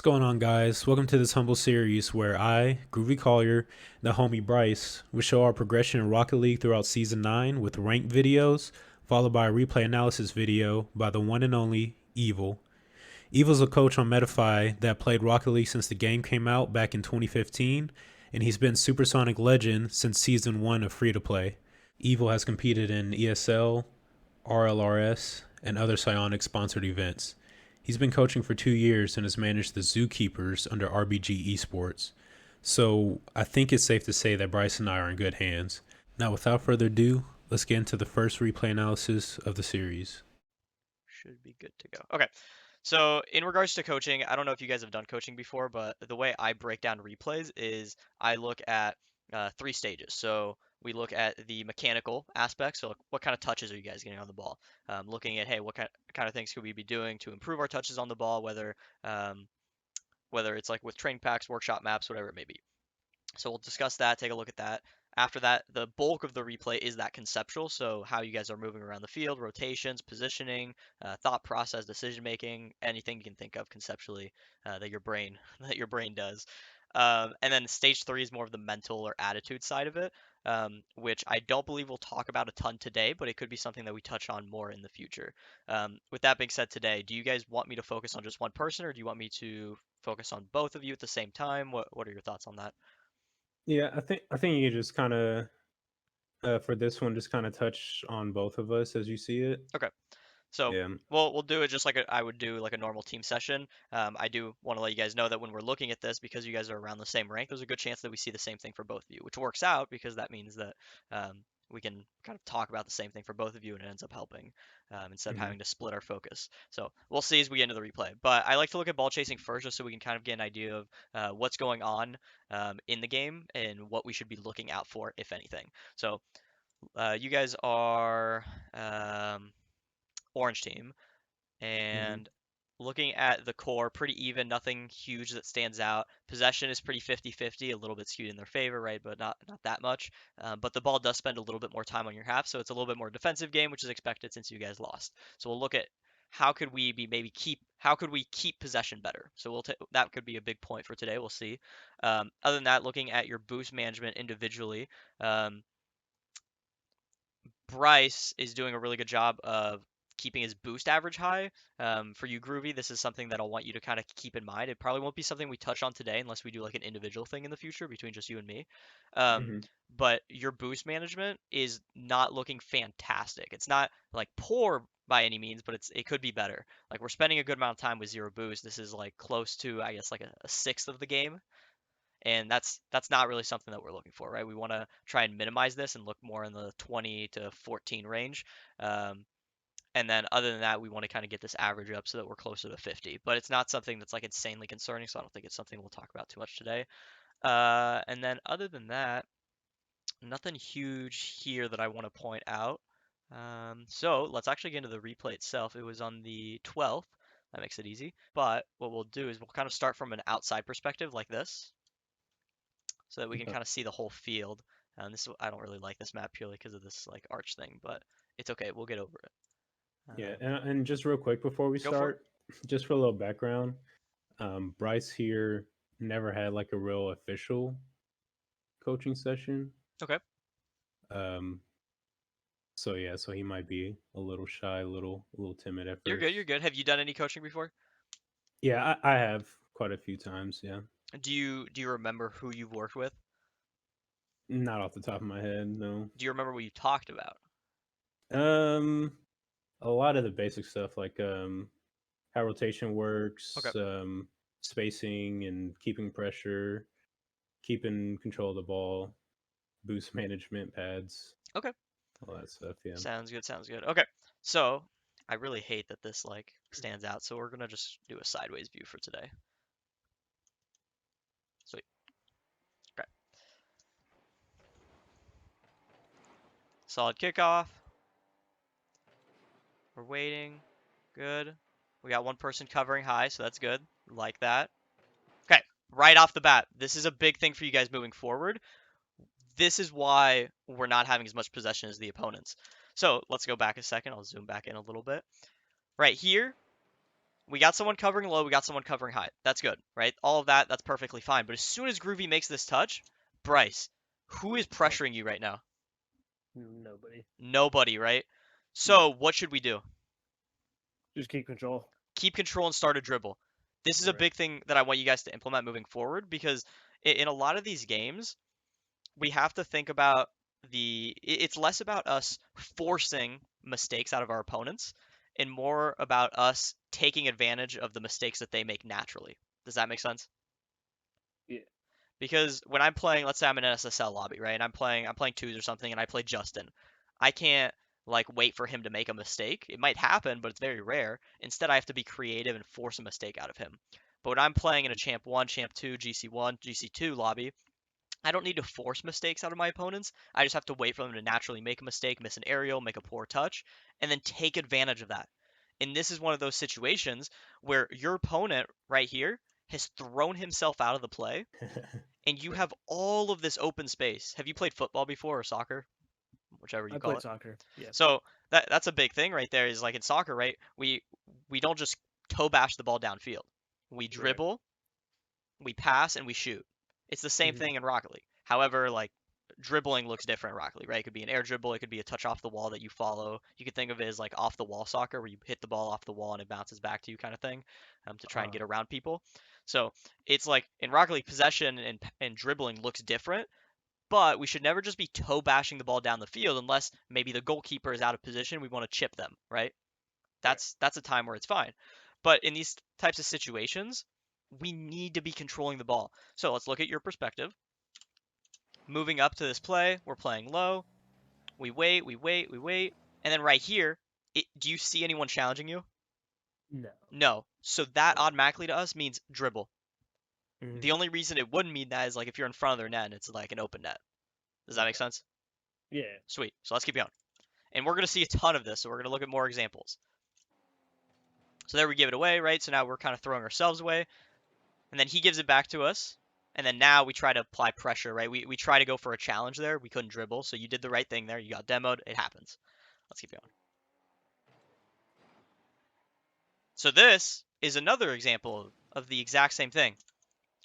going on, guys? Welcome to this humble series where I, Groovy Collier, and the homie Bryce will show our progression in Rocket League throughout Season 9 with ranked videos, followed by a replay analysis video by the one and only Evil. Evil's a coach on Metafy that played Rocket League since the game came out back in 2015, and he's been Supersonic Legend since Season 1 of Free to Play. Evil has competed in ESL, RLRS, and other Psionic sponsored events. He's been coaching for 2 years and has managed the Zookeepers under RBG Esports. So I think it's safe to say that Bryce and I are in good hands. Now, without further ado, let's get into the first replay analysis of the series. Should be good to go. Okay. So in regards to coaching, I don't know if you guys have done coaching before, but the way I break down replays is I look at three stages. So we look at the mechanical aspects. So like, what kind of touches are you guys getting on the ball? Looking at, hey, what kind of things could we be doing to improve our touches on the ball, um, whether it's like with training packs, workshop maps, whatever it may be. So we'll discuss that, take a look at that. After that, the bulk of the replay is that conceptual. So how you guys are moving around the field, rotations, positioning, thought process, decision making, anything you can think of conceptually that your brain that your brain does. And then stage three is more of the mental or attitude side of it, which I don't believe we'll talk about a ton today, but it could be something that we touch on more in the future. With that being said, today, do you guys want me to focus on just one person, or do you want me to focus on both of you at the same time? What are your thoughts on that? Yeah, I think you just kind of for this one just kind of touch on both of us as you see it. Okay. So Yeah. we'll do it just like I would do like a normal team session. I do want to let you guys know that when we're looking at this, because you guys are around the same rank, there's a good chance that we see the same thing for both of you, which works out because that means that we can kind of talk about the same thing for both of you, and it ends up helping instead of Hmm. having to split our focus. So we'll see as we get into the replay. But I like to look at ball chasing first, just so we can kind of get an idea of what's going on in the game and what we should be looking out for, if anything. So you guys are orange team. Hmm. And looking at the core, pretty even, nothing huge that stands out. Possession is pretty 50-50, a little bit skewed in their favor, right? But not that much. But the ball does spend a little bit more time on your half, so it's a little bit more defensive game, which is expected since you guys lost. So we'll look at how could we keep possession better? So that could be a big point for today. We'll see. Other than that, looking at your boost management individually, um, Bryce is doing a really good job of keeping his boost average high. For you, Groovy, this is something that I'll want you to kind of keep in mind. It probably won't be something we touch on today unless we do like an individual thing in the future between just you and me. Um, Hmm. but your boost management is not looking fantastic. It's not like poor by any means, but it could be better. Like we're spending a good amount of time with zero boost. This is like close to, I guess, like a sixth of the game, and that's not really something that we're looking for, right? We want to try and minimize this and look more in the 20 to 14 range. Um, and then other than that, we want to kind of get this average up so that we're closer to 50. But it's not something that's like insanely concerning, so I don't think it's something we'll talk about too much today. And then other than that, nothing huge here that I want to point out. So let's actually get into the replay itself. It was on the 12th. That makes it easy. But what we'll do is we'll kind of start from an outside perspective like this, so that we can Okay. kind of see the whole field. I don't really like this map purely because of this like arch thing, but it's okay. We'll get over it. Yeah, and just real quick before we Go for it. start, just for a little background, Bryce here never had like a real official coaching session. Okay. Um, so yeah, so he might be a little shy, a little timid at You're good. You're first. good. Have you done any coaching before? Yeah, I have quite a few times. Yeah, Do you remember who you've worked with? not off the top of my head, no. Do you remember what you talked about? Um, a lot of the basic stuff like how rotation Okay. works, spacing and keeping pressure, keeping control of the ball, boost management pads, Okay. all that stuff. Yeah. Sounds good. Sounds good. Okay. So I really hate that this like stands out, so we're gonna just do a sideways view for today. Sweet. Okay. Solid kickoff. We're waiting. Good. We got one person covering high, so that's good. Like that. Okay, right off the bat, this is a big thing for you guys moving forward. This is why we're not having as much possession as the opponents. So let's go back a second. I'll zoom back in a little bit. Right here, We got someone covering low, we got someone covering high. That's good, right? All of that, that's perfectly fine. But as soon as Groovy makes this touch, Bryce, who is Oh, pressuring you right now? nobody. Nobody, right? Yeah. So what should we do? Just keep control. Keep control and start a dribble. This is a Right. big thing that I want you guys to implement moving forward because in a lot of these games, we have to think about it's less about us forcing mistakes out of our opponents and more about us taking advantage of the mistakes that they make naturally. Does that make sense? Yeah. Because when I'm playing, let's say I'm in an SSL lobby, right? And I'm playing twos or something, and I play Justin. I can't like wait for him to make a mistake. It might happen, but it's very rare. Instead, I have to be creative and force a mistake out of him. But when I'm playing in a Champ 1, Champ 2, GC1, GC2 lobby, I don't need to force mistakes out of my opponents. I just have to wait for them to naturally make a mistake, miss an aerial, make a poor touch, and then take advantage of that. And this is one of those situations where your opponent right here has thrown himself out of the play and you Right. have all of this open space. Have you played football before or soccer? Whichever you I call played it. soccer. Yeah. So that's a big thing right there is like in soccer, right? We don't just toe bash the ball downfield. We Right. dribble, we pass, and we shoot. It's the same Hmm. thing in Rocket League. However, like dribbling looks different in Rocket League, right? It could be an air dribble, it could be a touch off the wall that you follow. You could think of it as like off the wall soccer, where you hit the ball off the wall and it bounces back to you, kind of thing, to try and Uh, get around people. So it's like in Rocket League, possession and dribbling looks different, but we should never just be toe bashing the ball down the field unless maybe the goalkeeper is out of position. We want to chip them, right? right. That's a time where it's fine. But in these types of situations, we need to be controlling the ball. So let's look at your perspective. Moving up to this play, we're playing low. We wait, we wait, we wait. And then right here, do you see anyone challenging you? No. No. So that Right. automatically to us means dribble. Hmm. The only reason it wouldn't mean that is like if you're in front of their net and it's like an open net. Does that make Okay. sense? Yeah. Sweet. So let's keep going. And we're going to see a ton of this, so we're going to look at more examples. So there we give it away, right? So now we're kind of throwing ourselves away. And then he gives it back to us. And then now we try to apply pressure, right? We try to go for a challenge there. We couldn't dribble, so you did the right thing there. You got demoed. It happens. Let's keep going. So this is another example of the exact same thing.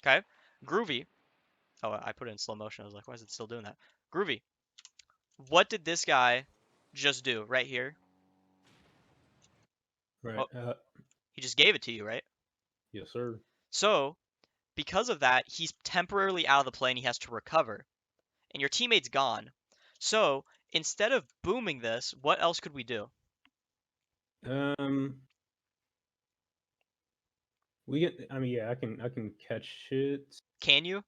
Okay? Groovy. Oh, I put it in slow motion. I was like, why is it still doing that? Groovy. What did this guy just do right here? Right. Oh, he just gave it to you, right? Yes, sir. So because of that, he's temporarily out of the play and he has to recover. And your teammate's gone. So instead of booming this, what else could we do? Um, we get. I mean, yeah, I can catch it. Can you?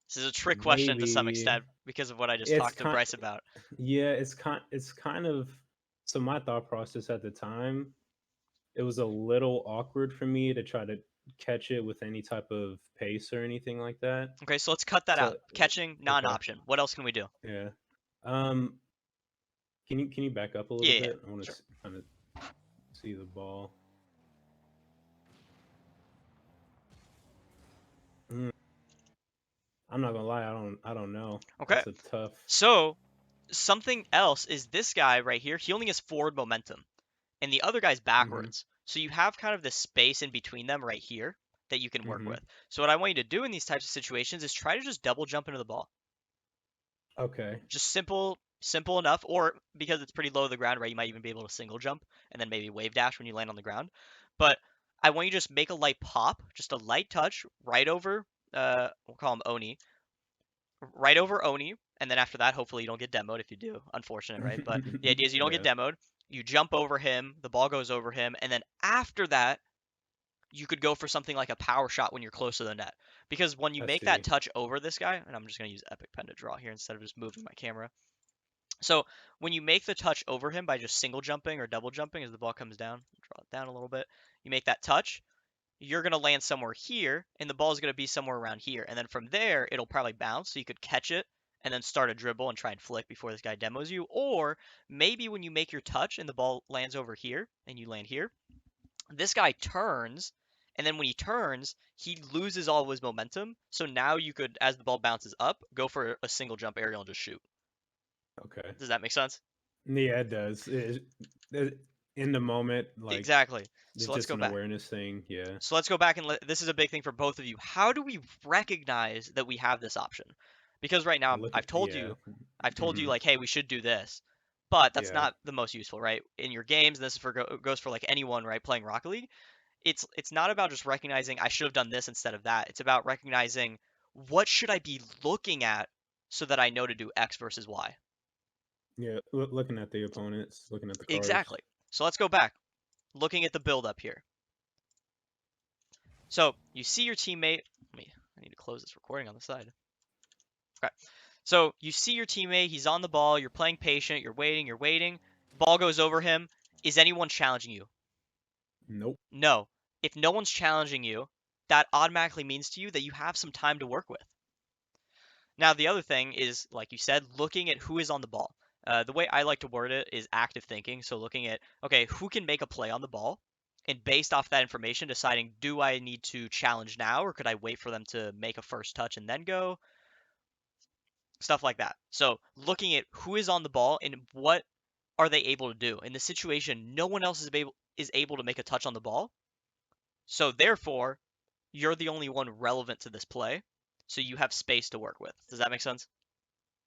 This is a trick question to some Maybe extent because of what I just it's talked to kind. Bryce about. Yeah, it's kind of. So my thought process at the time, it was a little awkward for me to try to catch it with any type of pace or anything like that. Okay, so let's cut that out. So Catching, not an okay, option. What else can we do? yeah. Um, can you back up a little Yeah, bit? I want sure. to kind of see the ball. Mm, I'm not gonna lie, I don't know. Okay, That's a tough. so something else is this guy right here. He only has forward momentum, and the other guy's Mhm. backwards. So you have kind of this space in between them right here that you can work Mhm. with. So what I want you to do in these types of situations is try to just double jump into the ball. Okay. Just simple enough, or because it's pretty low to the ground, right? You might even be able to single jump and then maybe wave dash when you land on the ground. But I want you to just make a light pop, just a light touch right over, we'll call him Oni, right over Oni, and then after that, hopefully you don't get demoed. If you do, unfortunate, right? But the idea is you don't get Yeah, demoed. You jump over him, the ball goes over him, and then after that, you could go for something like a power shot when you're close to the net. Because when you I make that see. touch over this guy, and I'm just going to use Epic Pen to draw here instead of just moving my camera. So when you make the touch over him by just single jumping or double jumping as the ball comes down, draw it down a little bit, you make that touch, you're going to land somewhere here, and the ball is going to be somewhere around here. And then from there, it'll probably bounce, so you could catch it and then start a dribble and try and flick before this guy demos you. Or maybe when you make your touch and the ball lands over here and you land here, this guy turns, and then when he turns, he loses all of his momentum. So now you could, as the ball bounces up, go for a single jump aerial and just shoot. Okay. Does that make sense? Yeah, it does. in the moment, like Exactly. it's So let's just go an back. awareness thing. Yeah. So let's go back and this is a big thing for both of you. How do we recognize that we have this option? Because right now Look at I've told yeah. you, I've told you Hmm. like, hey, we should do this, but that's Yeah. not the most useful, right? In your games, and this is for goes for like anyone, right, playing Rocket League. It's not about just recognizing I should have done this instead of that. It's about recognizing what should I be looking at so that I know to do X versus Y. Yeah. Looking at the opponents, looking at the cards. Exactly. So let's go back, looking at the build up here. So you see your teammate. I need to close this recording on the side. Okay. So you see your teammate. He's on the ball. You're playing patient. You're waiting. You're waiting. Ball goes over him. Is anyone challenging you? Nope. No. If no one's challenging you, that automatically means to you that you have some time to work with. Now, the other thing is, like you said, looking at who is on the ball. The way I like to word it is active thinking. So looking at, okay, who can make a play on the ball? And based off that information, deciding, do I need to challenge now or could I wait for them to make a first touch and then go? Stuff like that. So looking at who is on the ball and what are they able to do. In this situation, no one else is able to make a touch on the ball. So therefore, you're the only one relevant to this play. So you have space to work with. Does that make sense?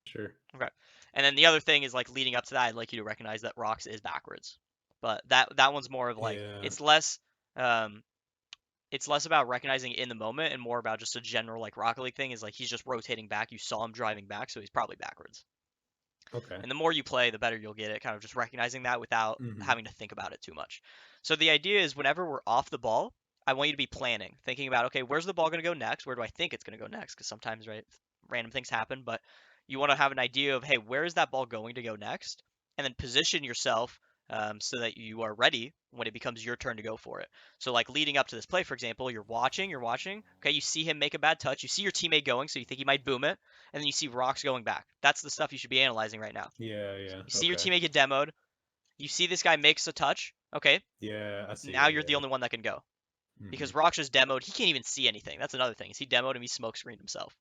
Sure. Okay. And then the other thing is like leading up to that, I'd like you to recognize that rocks is backwards. But that one's more of like Yeah. um it's less about recognizing it in the moment and more about just a general like Rocket League thing is like he's just rotating back. You saw him driving back, so he's probably backwards. Okay. And the more you play, the better you'll get at kind of just recognizing that without Hmm. having to think about it too much. So the idea is whenever we're off the ball, I want you to be planning, thinking about, okay, where's the ball going to go next? Where do I think it's going to go next? Because sometimes, right, random things happen, but you want to have an idea of, hey, where is that ball going to go next? And then position yourself so that you are ready when it becomes your turn to go for it. So, like leading up to this play, for example, you're watching. Okay, you see him make a bad touch. You see your teammate going, so you think he might boom it, and then you see rocks going back. That's the stuff you should be analyzing right now. Yeah. Yeah. You see your Okay. teammate get demoed. You see this guy makes a touch. Okay, Yeah. I see now it. you're the Yeah. only one that can go Hmm. because Rock's just demoed. He can't even see anything. That's another thing. Is he demoed and he smoke screened himself?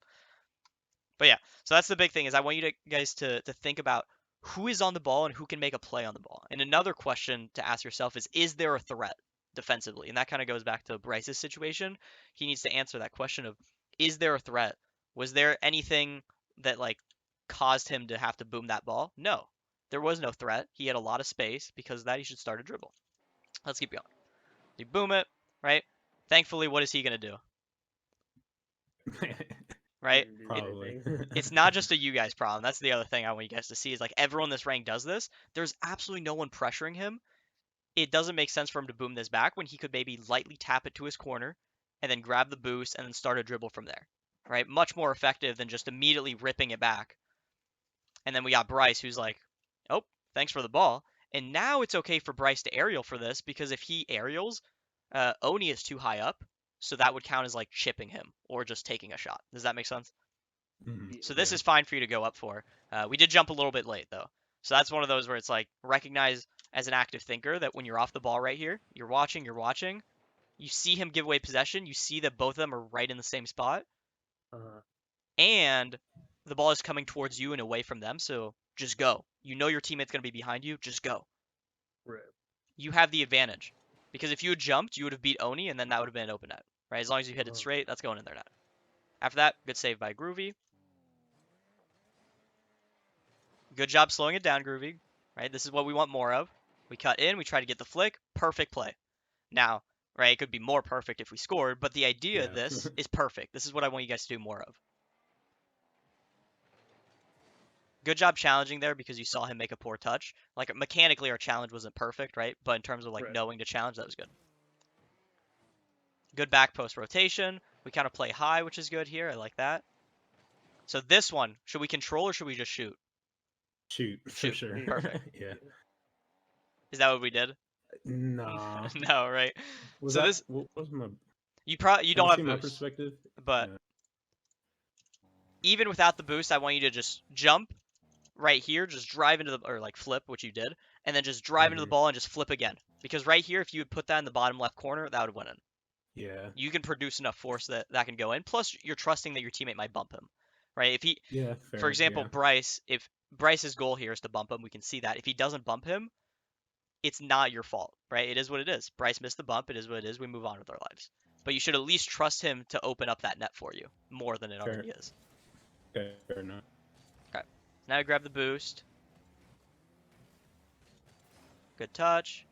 But yeah, so that's the big thing is I want you guys to think about who is on the ball and who can make a play on the ball. And another question to ask yourself is there a threat defensively? And that kind of goes back to Bryce's situation. He needs to answer that question of is there a threat? Was there anything that like caused him to have to boom that ball? No. There was no threat. He had a lot of space. Because of that he should start a dribble. Let's keep going. You boom it, right? Thankfully, what is he going to do? Right? Didn't do It, Probably. anything. it's not just a you guys problem. That's the other thing I want you guys to see is like everyone in this rank does this. There's absolutely no one pressuring him. It doesn't make sense for him to boom this back when he could maybe lightly tap it to his corner and then grab the boost and then start a dribble from there. Right? Much more effective than just immediately ripping it back. And then we got Bryce who's like, "Oh, thanks for the ball." And now it's okay for Bryce to aerial for this because if he aerials, Oni is too high up, so that would count as like chipping him or just taking a shot. Does that make sense? Hmm. So this Yeah. is fine for you to go up for. We did jump a little bit late though. So that's one of those where it's like recognize as an active thinker that when you're off the ball right here, you're watching, you see him give away possession, you see that both of them are right in the same spot, Uh, and the ball is coming towards you and away from them, so just go. You know your teammate's going to be behind you, just go. right. You have the advantage. Because if you had jumped, you would have beat Oni, and then that would have been an open net. Right? As long as you hit it straight, that's going in their net. After that, good save by Groovy. Good job slowing it down, Groovy. Right? This is what we want more of. We cut in, we try to get the flick. Perfect play. Now, right, it could be more perfect if we scored, but the idea of Yeah. this is perfect. This is what I want you guys to do more of. Good job challenging there because you saw him make a poor touch. Like mechanically, our challenge wasn't perfect, right? But in terms of like Right. knowing to challenge, that was good. Good back post rotation. We kind of play high, which is good here. I like that. So this one, should we control or should we just shoot? Shoot for Shoot. sure. Perfect. Yeah. Is that what we did? Nah. No, right? Was So that this, what was my you trying don't to have see my boost, perspective? but Yeah. even without the boost, I want you to just jump right here, just drive into the, or like flip, which you did, and then just drive into the Hmm. ball and just flip again. Because right here, if you would put that in the bottom left corner, that would win it. Yeah. You can produce enough force that that can go in. Plus, you're trusting that your teammate might bump him, right? If he, Yeah. for Fair. example, Yeah. Bryce, if Bryce's goal here is to bump him, we can see that. If he doesn't bump him, it's not your fault, right? It is what it is. Bryce missed the bump. It is what it is. We move on with our lives. But you should at least trust him to open up that net for you more than it already is. Fair enough. Okay. Now I grab the boost. Good touch.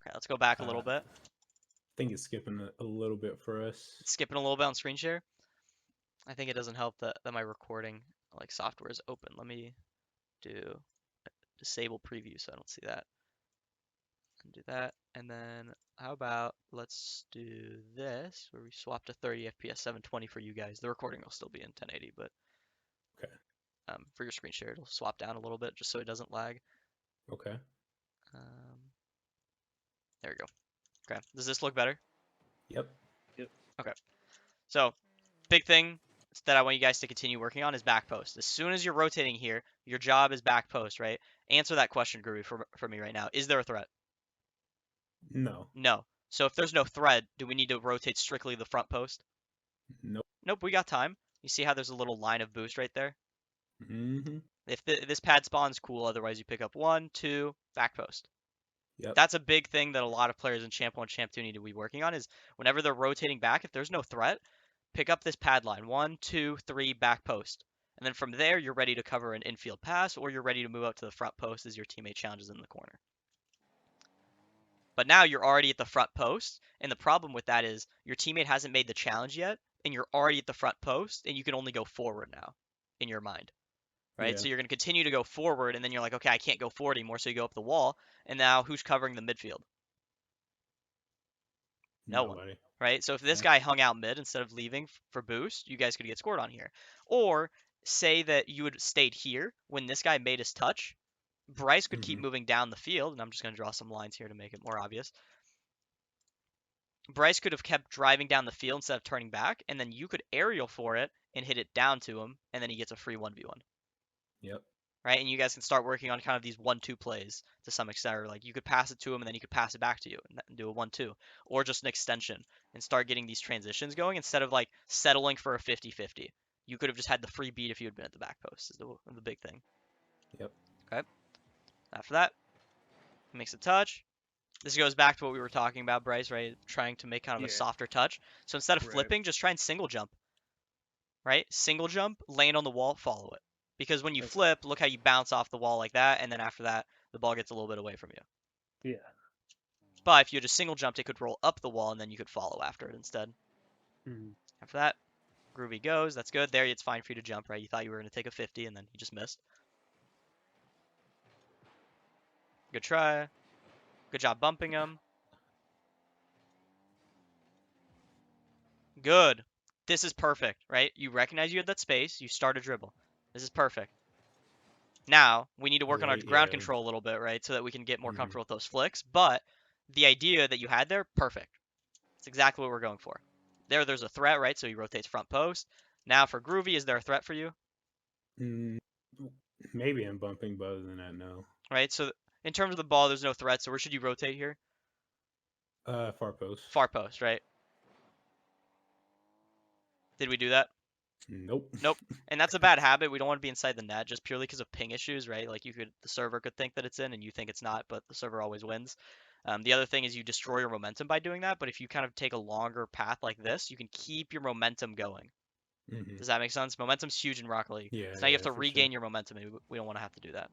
Okay, let's go back a little bit. I think it's skipping a little bit for us. It's skipping a little bit on screen share. I think it doesn't help that my recording like software is open. Let me do disable preview so I don't see that. And do that. And then how about let's do this where we swap to 30 FPS 720 for you guys. The recording will still be in 1080, but Okay. for your screen share, it'll swap down a little bit just so it doesn't lag. Okay. There we go. Okay. Does this look better? Yep. Okay. So big thing that I want you guys to continue working on is back post. As soon as you're rotating here, your job is back post, right? Answer that question, Groovy, for me right now. Is there a threat? No. No. So if there's no threat, do we need to rotate strictly the front post? Nope. Nope, we got time. You see how there's a little line of boost right there? Mm-hmm. If this pad spawn's cool, otherwise you pick up 1, 2, back post. Yep. That's a big thing that a lot of players in Champ 1, Champ 2 need to be working on is whenever they're rotating back, if there's no threat, pick up this pad line. 1, 2, 3, back post. And then from there, you're ready to cover an infield pass, or you're ready to move out to the front post as your teammate challenges in the corner. But now you're already at the front post, and the problem with that is your teammate hasn't made the challenge yet, and you're already at the front post, and you can only go forward now in your mind. Right? Yeah. So you're going to continue to go forward, and then you're like, okay, I can't go forward anymore, so you go up the wall, and now who's covering the midfield? No one. Nobody. Right? So if this Yeah. guy hung out mid instead of leaving for boost, you guys could get scored on here. Or say that you had stayed here when this guy made his touch. Bryce could keep moving down the field, and I'm just going to draw some lines here to make it more obvious. Bryce could have kept driving down the field instead of turning back, and then you could aerial for it and hit it down to him, and then he gets a free 1v1. Yep. Right? And you guys can start working on kind of these 1-2 plays to some extent. Or like you could pass it to him and then he could pass it back to you and do a 1-2. Or just an extension and start getting these transitions going instead of like settling for a 50-50. You could have just had the free beat if you had been at the back post is the big thing. Yep. Okay. After that, he makes a touch. This goes back to what we were talking about, Bryce, right? Trying to make kind of a softer touch. So instead of Right. flipping, just try and single jump. Right? Single jump, land on the wall, follow it. Because when you Okay. flip, look how you bounce off the wall like that, and then after that, the ball gets a little bit away from you. Yeah. But if you just single jumped, it could roll up the wall, and then you could follow after it instead. Mm. After that, Groovy goes. That's good. There, it's fine for you to jump, right? You thought you were going to take a 50, and then you just missed. Good try. Good job bumping him. Good. This is perfect, right? You recognize you had that space. You start a dribble. This is perfect. Now, we need to work on our ground control a little bit, right? So that we can get more comfortable with those flicks. But the idea that you had there, perfect. It's exactly what we're going for. There's a threat, right? So he rotates front post. Now for Groovy, is there a threat for you? Maybe I'm bumping, but other than that, no. Right, so in terms of the ball, there's no threat. So where should you rotate here? Far post. Far post, right? Did we do that? Nope. Nope. And that's a bad habit. We don't want to be inside the net just purely because of ping issues, right? Like the server could think that it's in and you think it's not, but the server always wins. The other thing is you destroy your momentum by doing that, but if you kind of take a longer path like this, you can keep your momentum going. Does that make sense? Momentum's huge in Rocket League. Yeah. So now you have to for regain sure. your momentum, and we don't want to have to do that.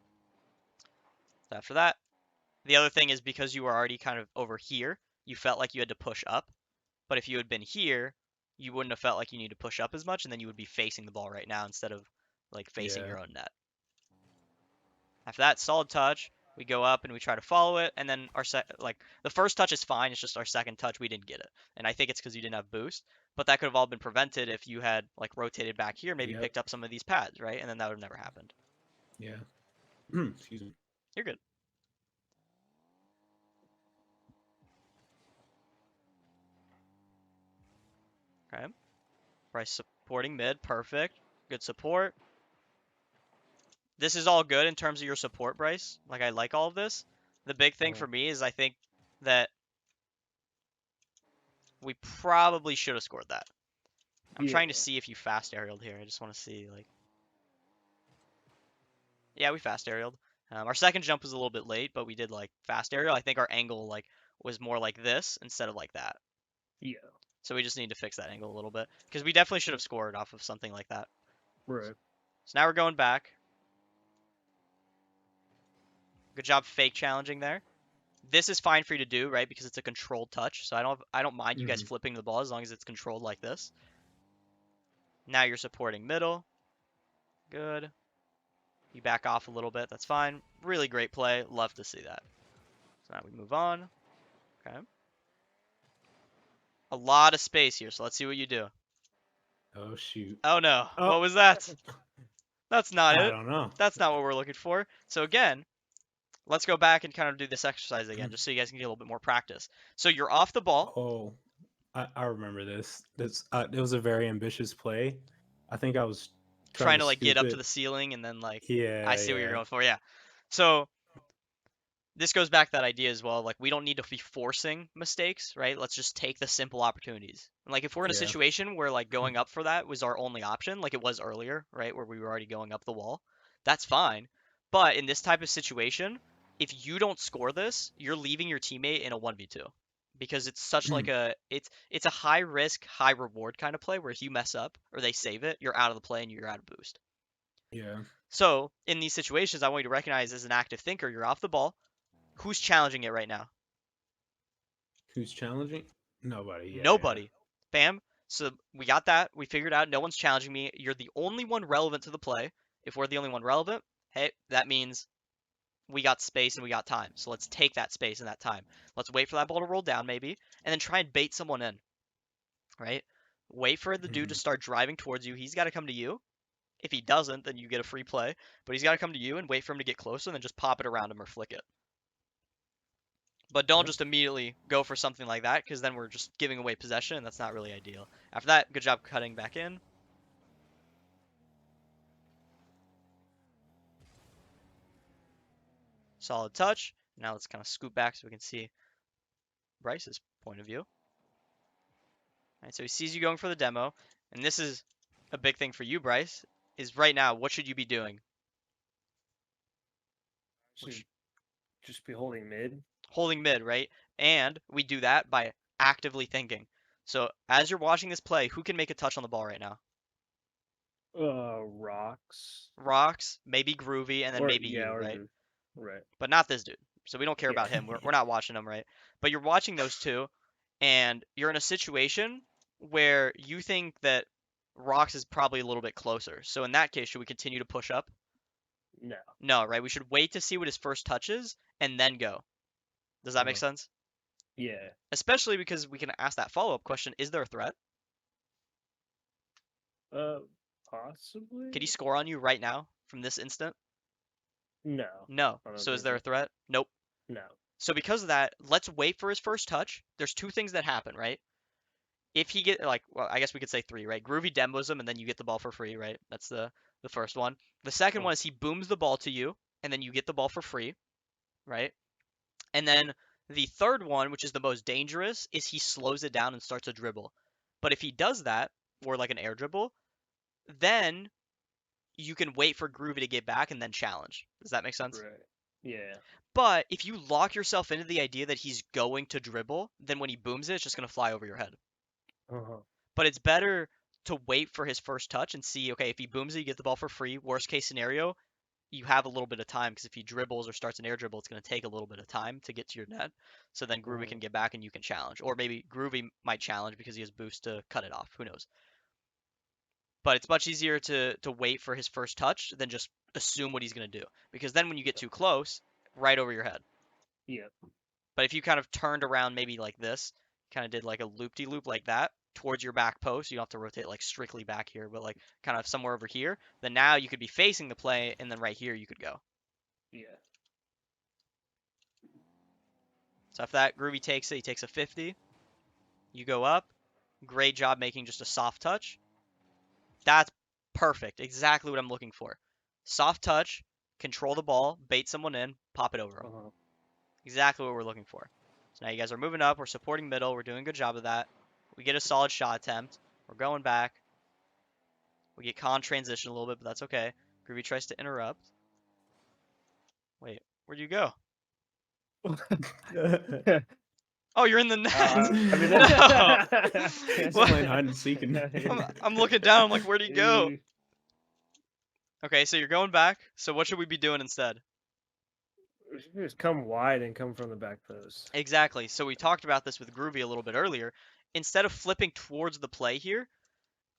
So after that, the other thing is because you were already kind of over here, you felt like you had to push up. But if you had been here, you wouldn't have felt like you need to push up as much, and then you would be facing the ball right now instead of like facing your own net. After that, solid touch. We go up and we try to follow it, and then our the first touch is fine. It's just our second touch we didn't get it, and I think it's because you didn't have boost. But that could have all been prevented if you had like rotated back here, maybe picked up some of these pads, right? And then that would have never happened. Yeah. Excuse me. You're good. Okay. Bryce supporting mid, perfect. Good support. This is all good in terms of your support, Bryce. Like, I like all of this. The big thing for me is I think that we probably should have scored that. I'm trying to see if you fast aerialed here. I just want to see, like... Yeah, we fast aerialed. Our second jump was a little bit late, but we did like fast aerial. I think our angle like was more like this instead of like that. Yeah. So we just need to fix that angle a little bit because we definitely should have scored off of something like that. Right. So now we're going back. Good job fake challenging there. This is fine for you to do, right? Because it's a controlled touch. So I don't mind you guys Mm-hmm. flipping the ball as long as it's controlled like this. Now you're supporting middle. Good. You back off a little bit. That's fine. Really great play. Love to see that. So now we move on. Okay. A lot of space here, so let's see what you do. Oh shoot. Oh no. Oh, What was that? That's not I it. don't know. That's not what we're looking for. So again, let's go back and kind of do this exercise again, just so you guys can get a little bit more practice. So you're off the ball, Oh, I remember this. It was a very ambitious play. I think I was trying trying to to like get scoop up to it. the ceiling, and then like I Yeah, see what you're yeah, going for. Yeah. So this goes back to that idea as well. Like we don't need to be forcing mistakes, right? Let's just take the simple opportunities. And like if we're in a yeah. situation where like going up for that was our only option, like it was earlier, right, where we were already going up the wall, that's fine. But in this type of situation, if you don't score this, you're leaving your teammate in a 1v2 because it's such like it's a high risk, high reward kind of play where if you mess up or they save it, you're out of the play and you're out of boost. Yeah. So in these situations, I want you to recognize as an active thinker, you're off the ball. Who's challenging it right now? Who's challenging? Nobody. Yeah, yeah. Nobody. Bam. So we got that. We figured out no one's challenging me. You're the only one relevant to the play. If we're the only one relevant, hey, that means we got space and we got time. So let's take that space and that time. Let's wait for that ball to roll down maybe, and then try and bait someone in, right? Wait for the dude to Mhm. start driving towards you. He's got to come to you. If he doesn't, then you get a free play. But he's got to come to you and wait for him to get closer and then just pop it around him or flick it. But don't Yep. just immediately go for something like that because then we're just giving away possession and that's not really ideal. After that, good job cutting back in. Solid touch. Now let's kind of scoot back so we can see Bryce's point of view. All right, so he sees you going for the demo, and this is a big thing for you, Bryce, is right now, what should you be doing? Should just be holding mid. Holding mid, right? And we do that by actively thinking. So as you're watching this play, who can make a touch on the ball right now? Rocks. Rocks, maybe Groovy, and then Or maybe yeah, you, or right? the right. But not this dude. So we don't care Yeah. about him. We're not watching him, right? But you're watching those two, and you're in a situation where you think that Rocks is probably a little bit closer. So in that case, should we continue to push up? No. No, right? We should wait to see what his first touch is and then go. Does that make Uh-huh. sense? Yeah. Especially because we can ask that follow-up question, is there a threat? Uh, Could he possibly. score on you right now from this instant? No. No. I don't So is think there a so. threat? Nope. No. So because of that, let's wait for his first touch. There's two things that happen, right? If he get like, well, I guess we could say three, right? Groovy demos him and then you get the ball for free, right? That's the first one. The second Oh. one is he booms the ball to you and then you get the ball for free, right? And then the third one, which is the most dangerous, is he slows it down and starts a dribble. But if he does that, or like an air dribble, then you can wait for Groovy to get back and then challenge. Does that make sense? Right. Yeah. But if you lock yourself into the idea that he's going to dribble, then when he booms it, it's just going to fly over your head. Uh-huh. But it's better to wait for his first touch and see, okay, if he booms it, you get the ball for free. Worst case scenario, you have a little bit of time because if he dribbles or starts an air dribble, it's going to take a little bit of time to get to your net. So then Groovy can Uh-huh. get back and you can challenge. Or maybe Groovy might challenge because he has boost to cut it off. Who knows? But it's much easier to wait for his first touch than just assume what he's going to do. Because then when you get too close, right over your head. Yeah. But if you kind of turned around maybe like this, kind of did like a loop-de-loop like that towards your back post, you don't have to rotate like strictly back here, but like kind of somewhere over here, then now you could be facing the play and then right here you could go. Yeah. So if that Groovy takes it, he takes a 50. You go up. Great job making just a soft touch. That's perfect. Exactly what I'm looking for. Soft touch, control the ball, bait someone in, pop it over them. Uh-huh. Exactly what we're looking for. So now you guys are moving up. We're supporting middle. We're doing a good job of that. We get a solid shot attempt. We're going back. We get con transition a little bit, but that's okay. Groovy tries to interrupt. Wait, where'd you go? Oh, you're in the net. I mean, No. He's What? playing hide and seek. I'm looking down. I'm like, where'd he go? Okay, so you're going back. So what should we be doing instead? We should just come wide and come from the back post. Exactly. So we talked about this with Groovy a little bit earlier. Instead of flipping towards the play here,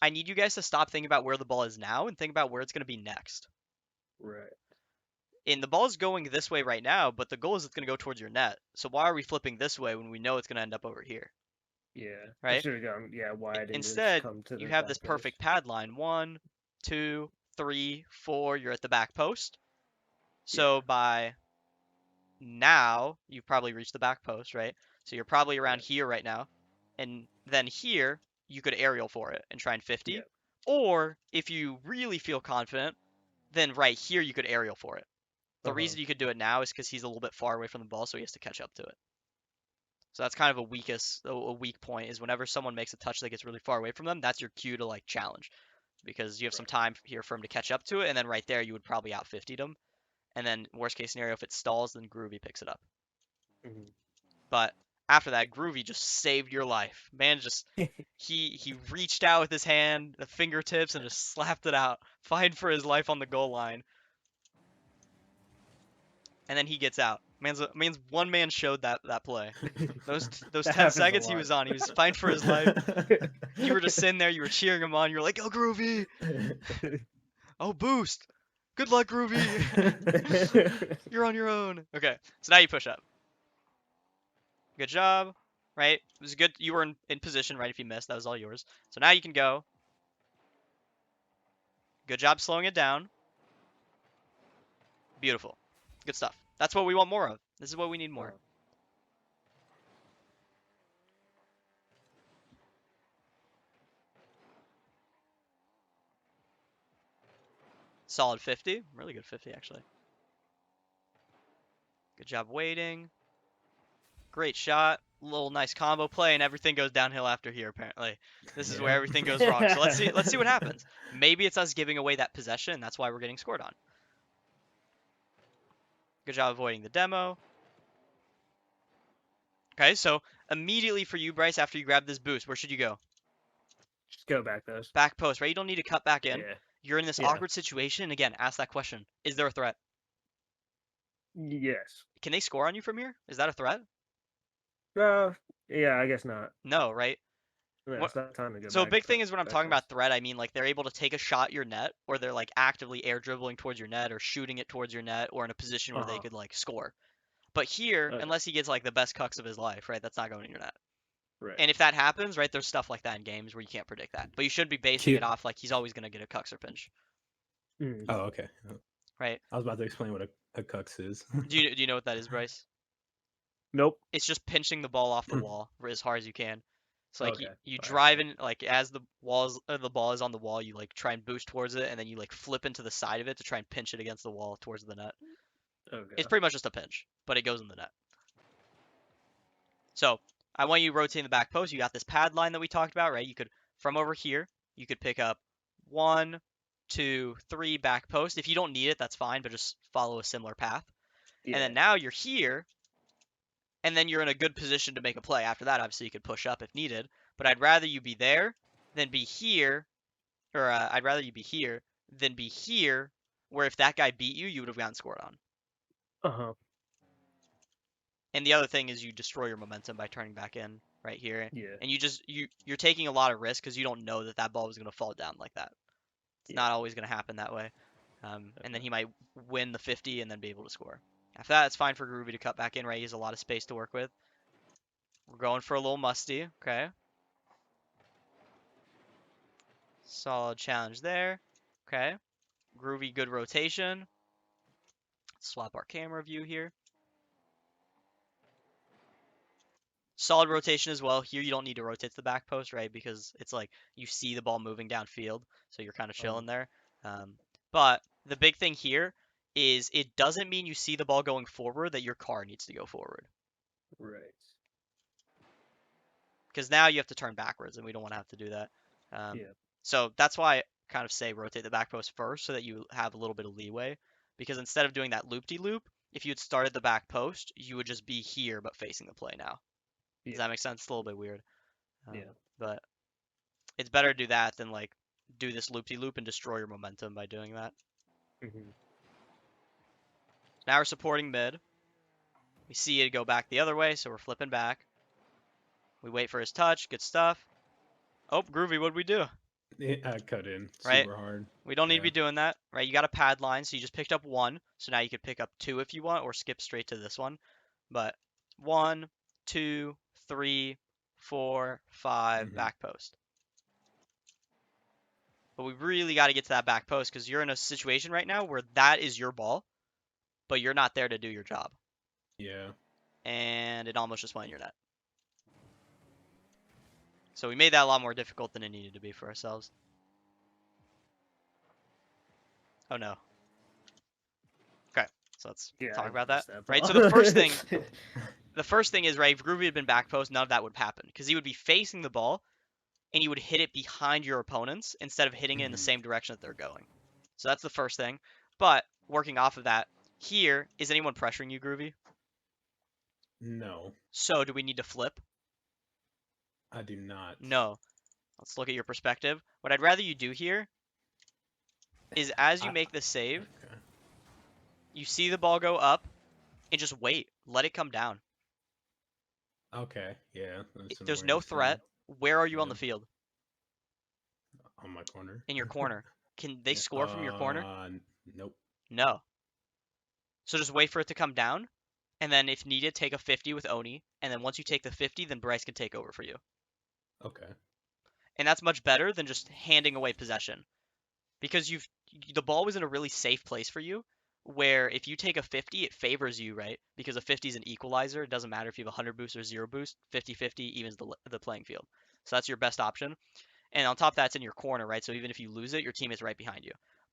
I need you guys to stop thinking about where the ball is now and think about where it's going to be next. Right. And the ball is going this way right now, but the goal is it's going to go towards your net. So why are we flipping this way when we know it's going to end up over here? Yeah. Right? Should have gone wide and just Instead, come to you the have back this post. perfect pad line. 1, 2, 3, 4. You're at the back post. So by now, you've probably reached the back post, right? So you're probably around here right now. And then here, you could aerial for it and try and 50. Yeah. Or if you really feel confident, then right here you could aerial for it. The reason you could do it now is because he's a little bit far away from the ball, so he has to catch up to it. So that's kind of a weak point is whenever someone makes a touch that gets really far away from them, that's your cue to like challenge, because you have some time here for him to catch up to it, and then right there you would probably out 50 him, and then worst case scenario if it stalls, then Groovy picks it up. Mhm. But after that, Groovy just saved your life. Man, just he reached out with his hand, the fingertips, and just slapped it out, fighting for his life on the goal line. And then he gets out. Man's one man showed that play. Those That 10 happens a seconds he lot. was on, he was fighting for his life. You were just sitting there, you were cheering him on. You were like, "Go Groovy! Oh boost! Good luck, Groovy! You're on your own." Okay, so now you push up. Good job, right? It was good. You were in position, right? If you missed, that was all yours. So now you can go. Good job slowing it down. Beautiful. Good stuff. That's what we want more of. This is what we need more. Solid 50. Really good 50, actually. Good job waiting. Great shot. Little nice combo play, and everything goes downhill after here, apparently. This is where everything goes wrong. So let's see what happens. Maybe it's us giving away that possession, and that's why we're getting scored on. Good job avoiding the demo. Okay, so immediately for you, Bryce, after you grab this boost, where should you go? Just go back post. Back post, right? You don't need to cut back in. Yeah. You're in this Yeah. awkward situation. And again, ask that question. Is there a threat? Yes. Can they score on you from here? Is that a threat? Yeah, I guess not. No, right? Yeah, What, it's not time to go so a back. big thing is when I'm back talking about post. threat, I mean like they're able to take a shot at your net, or they're like actively air dribbling towards your net, or shooting it towards your net, or in a position where they could like score. But here, Okay. unless he gets like the best cucks of his life, right, that's not going in your net. Right. And if that happens, right, there's stuff like that in games where you can't predict that. But you should be basing Cute. it off like he's always going to get a cucks or pinch, Mm. Oh, okay. right? I was about to explain what a cux is. Do you know what that is, Bryce? Nope. It's just pinching the ball off the wall as hard as you can. It's like Okay. you Alright. drive in like as the ball is on the wall, you like try and boost towards it, and then you like flip into the side of it to try and pinch it against the wall towards the net. Okay. It's pretty much just a pinch, but it goes in the net. So I want you rotating the back post. You got this pad line that we talked about, right? You could from over here, you could pick up 1, 2, 3 back post. If you don't need it, that's fine, but just follow a similar path. Yeah. And then now you're here, and then you're in a good position to make a play. After that, obviously, you could push up if needed. But I'd rather you be there than be here, or I'd rather you be here than be here, where if that guy beat you, you would have gotten scored on. Uh-huh. And the other thing is you destroy your momentum by turning back in right here. Yeah. And you're taking a lot of risk because you don't know that ball was going to fall down like that. It's not always going to happen that way. And then he might win the 50 and then be able to score. After that, it's fine for Groovy to cut back in, right? He has a lot of space to work with. We're going for a little musty, okay? Solid challenge there, okay? Groovy, good rotation. Swap our camera view here. Solid rotation as well. Here you don't need to rotate to the back post, right? Because it's like you see the ball moving downfield, so you're kind of chilling there. But the big thing here is it doesn't mean you see the ball going forward that your car needs to go forward. Right. Because now you have to turn backwards, and we don't want to have to do that. Yeah. So that's why I kind of say rotate the back post first so that you have a little bit of leeway. Because instead of doing that loop-de-loop, if you had started the back post, you would just be here but facing the play now. Does Yeah. that make sense? It's a little bit weird. Yeah. But it's better to do that than like do this loop-de-loop and destroy your momentum by doing that. Mhm. Now we're supporting mid. We see it go back the other way, so we're flipping back. We wait for his touch. Good stuff. Oh, Groovy, what'd we do? I cut in Right? super hard. We don't need to Yeah. be doing that, right? You got a pad line, so you just picked up 1. So now you could pick up 2 if you want, or skip straight to this one. But 1, 2, 3, 4, 5, Hmm. back post. But we really got to get to that back post because you're in a situation right now where that is your ball, but you're not there to do your job. Yeah. And it almost just went in your net. So we made that a lot more difficult than it needed to be for ourselves. Oh no. Okay, so let's Yeah, talk I about that. missed that Right, ball. so the first thing is, right, if Groovy had been back post, none of that would happen because he would be facing the ball and you would hit it behind your opponents instead of hitting it in the Hmm. same direction that they're going. So that's the first thing. But working off of that, here, is anyone pressuring you, Groovy? No, So do we need to flip? I do not. No. Let's look at your perspective. What I'd rather you do here is as you I make the save, okay. you see the ball go up and just wait. Let it come down. Okay. Yeah, that's an There's no awareness threat. thing. Where are you on Yeah, the field? on my corner. In your corner. Can they Yeah. score from your corner? Nope. No. So just wait for it to come down, and then if needed, take a 50 with Oni, and then once you take the 50, then Bryce can take over for you. Okay. And that's much better than just handing away possession. Because the ball was in a really safe place for you, where if you take a 50, it favors you, right? Because a 50 is an equalizer. It doesn't matter if you have a 100 boost or 0 boost. 50-50 evens the playing field. So that's your best option. And on top of that, it's in your corner, right? So even if you lose it, your team is right behind you.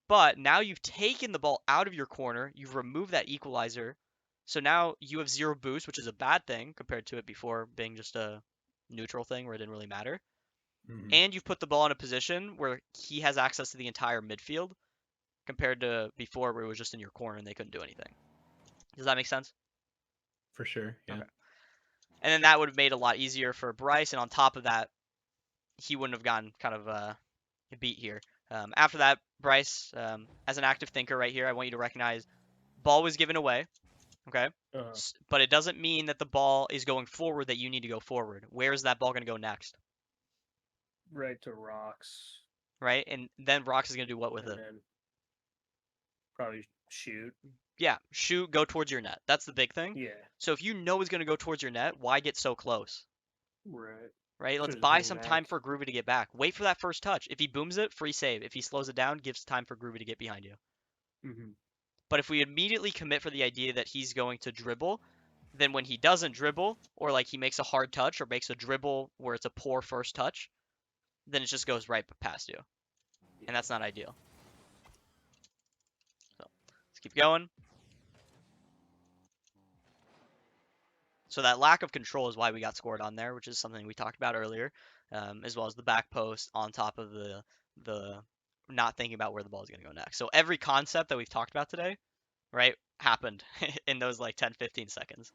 But now you've taken the ball out of your corner. You've removed that equalizer. So now you have 0 boost, which is a bad thing compared to it before being just a neutral thing where it didn't really matter. Hmm. And you've put the ball in a position where he has access to the entire midfield compared to before where it was just in your corner and they couldn't do anything. Does that make sense? For sure. Yeah. Okay. And then that would have made it a lot easier for Bryce. And on top of that, he wouldn't have gotten kind of beat here. After that, Bryce, as an active thinker right here, I want you to recognize ball was given away. Okay. Uh, But it doesn't mean that the ball is going forward that you need to go forward. Where is that ball going to go next? right to rocks, Right? And then Rox is going to do what with and it? then probably shoot. Yeah, shoot, go towards your net. That's the big thing. Yeah, So if you know it's going to go towards your net, why get so close? right. Right? Let's Should just buy hang some back. time for Groovy to get back. Wait for that first touch. If he booms it, free save. If he slows it down, gives time for Groovy to get behind you. Hmm. But if we immediately commit for the idea that he's going to dribble, then when he doesn't dribble, or like he makes a hard touch or makes a dribble where it's a poor first touch, then it just goes right past you. And that's not ideal. So let's keep going. So that lack of control is why we got scored on there, which is something we talked about earlier, as well as the back post on top of the not thinking about where the ball is going to go next. So every concept that we've talked about today, right, happened in those like 10, 15 seconds.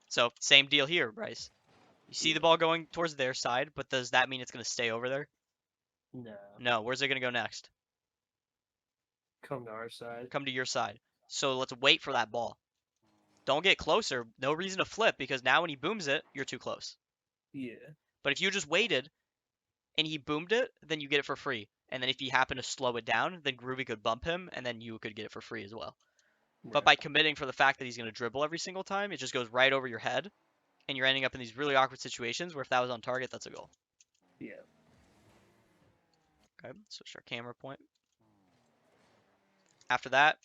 So same deal here, Bryce. You see the ball going towards their side, but does that mean it's going to stay over there? No, No. Where's it going to go next? come to our side. Come to your side. So let's wait for that ball. Don't get closer. No reason to flip because now when he booms it, you're too close. Yeah, But if you just waited and he boomed it, then you get it for free. And then if he happened to slow it down, then Groovy could bump him, and then you could get it for free as well. But right. by committing for the fact that he's going to dribble every single time, it just goes right over your head, and you're ending up in these really awkward situations where if that was on target, that's a goal. Yeah, Okay, switch our camera point. After that,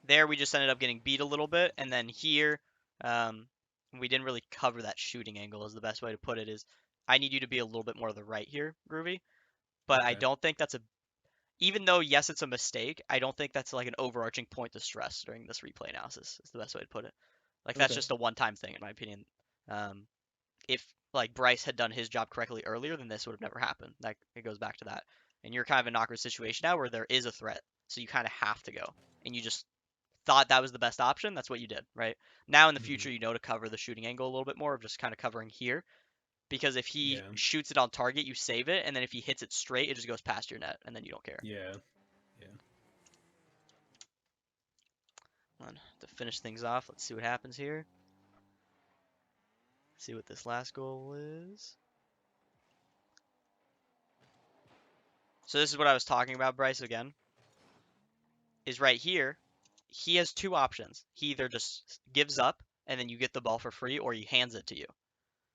there we just ended up getting beat a little bit, and then here, we didn't really cover that shooting angle is the best way to put it is I need you to be a little bit more to the right here, Groovy. But I Okay. don't think that's a even though yes it's a mistake, I don't think that's like an overarching point to stress during this replay analysis is the best way to put it. Like that's Okay. just a one-time thing in my opinion. If like Bryce had done his job correctly earlier, then this would have never happened. Like it goes back to that. And you're kind of in an awkward situation now where there is a threat. so you kind of have to go. And you just thought that was the best option. That's what you did, right? Now in the future, you know to cover the shooting angle a little bit more of just kind of covering here. Because if he Yeah. shoots it on target, you save it, and then if he hits it straight, it just goes past your net, and then you don't care. Yeah. Yeah. And to finish things off, let's see what happens here. See what this last goal is. So this is what I was talking about, Bryce, again. Is right here, he has two options. He either just gives up, and then you get the ball for free, or he hands it to you.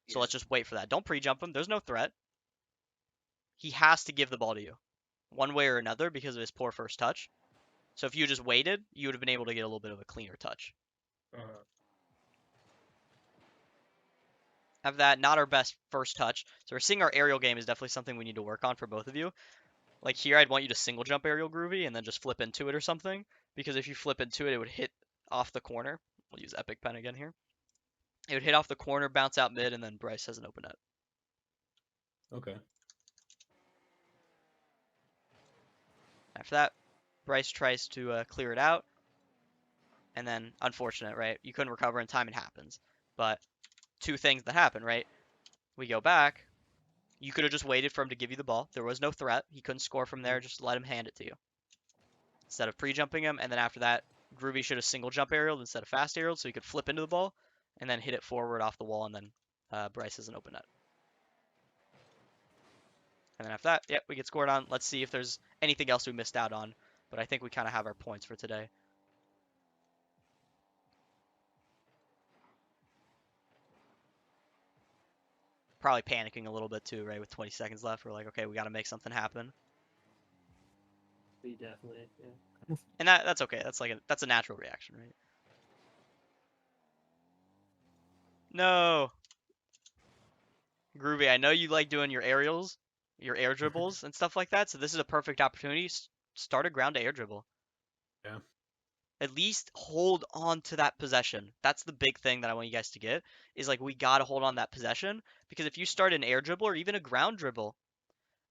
So let's just wait for that. Don't pre-jump him. There's no threat. He has to give the ball to you, one way or another, because of his poor first touch. So if you just waited, you would have been able to get a little bit of a cleaner touch. Have that, not our best first touch. So we're seeing our aerial game is definitely something we need to work on for both of you. Like here, I'd want you to single jump aerial Groovy and then just flip into it or something. Because if you flip into it, it would hit off the corner. We'll use Epic Pen again here. It would hit off the corner, bounce out mid, and then Bryce has an open net. Okay. After that, Bryce tries to clear it out. And then, unfortunate, right? You couldn't recover in time, it happens. But two things that happen, right? We go back. You could have just waited for him to give you the ball. There was no threat. He couldn't score from there. Just let him hand it to you. Instead of pre-jumping him, and then after that, Groovy should have single jump aerialed instead of fast aerialed, so he could flip into the ball, and then hit it forward off the wall, and then Bryce is an open net. And then after that, yep, we get scored on. Let's see if there's anything else we missed out on. But I think we kind of have our points for today. Probably panicking a little bit too, right? With 20 seconds left, we're like, okay, we got to make something happen. We definitely, yeah. And that's okay. That's a natural reaction, right? No. Groovy, I know you like doing your aerials, your air dribbles and stuff like that. So this is a perfect opportunity. Start a ground to air dribble. Yeah. At least hold on to that possession. That's the big thing that I want you guys to get is like we got to hold on that possession because if you start an air dribble or even a ground dribble,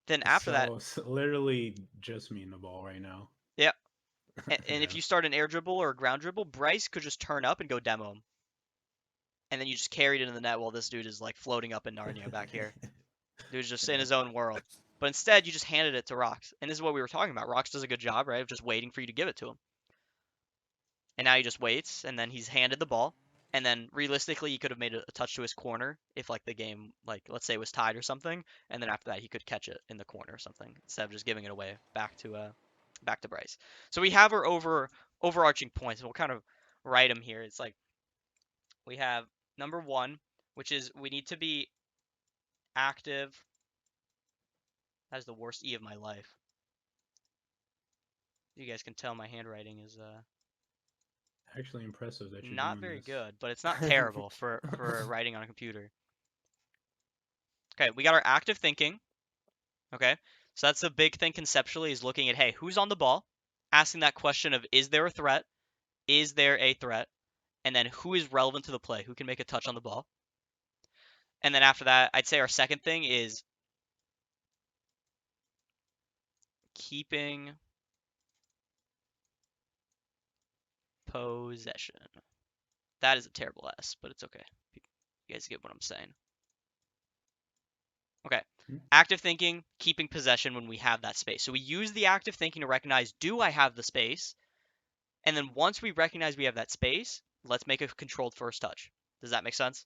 then after that, it's literally just me and the ball right now. yeah. And Yeah. if you start an air dribble or a ground dribble, Bryce could just turn up and go demo him. And then you just carried it into the net while this dude is like floating up in Narnia back here. Dude's just in his own world. But instead, you just handed it to Rox. And this is what we were talking about. Rox does a good job, right, of just waiting for you to give it to him. And now he just waits, and then he's handed the ball. And then realistically, he could have made a touch to his corner if like the game, like let's say was tied or something. And then after that, he could catch it in the corner or something instead of just giving it away back to Bryce. So we have our overarching points, and we'll kind of write them here. It's like we have number 1, which is we need to be active. That is the worst E of my life. You guys can tell my handwriting is Actually impressive that you're not doing very this. good, but it's not terrible for writing on a computer. Okay, we got our active thinking. Okay, so that's the big thing conceptually is looking at, hey, who's on the ball? Asking that question of, is there a threat? Is there a threat? And then who is relevant to the play? Who can make a touch on the ball? And then after that, I'd say our second thing is keeping possession. That is a terrible S, but it's okay. You guys get what I'm saying. Okay. Active thinking, keeping possession when we have that space. So we use the active thinking to recognize, do I have the space? And then once we recognize we have that space, let's make a controlled first touch. Does that make sense?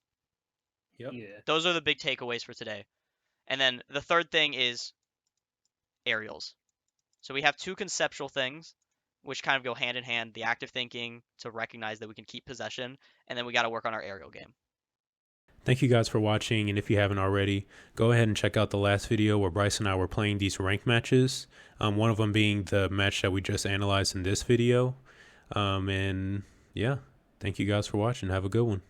Yep. Yeah. Those are the big takeaways for today. And then the third thing is aerials. So we have two conceptual things which kind of go hand in hand, the active thinking to recognize that we can keep possession, and then we got to work on our aerial game. Thank you guys for watching, and if you haven't already, go ahead and check out the last video where Bryce and I were playing these ranked matches, one of them being the match that we just analyzed in this video. And yeah, thank you guys for watching. Have a good one.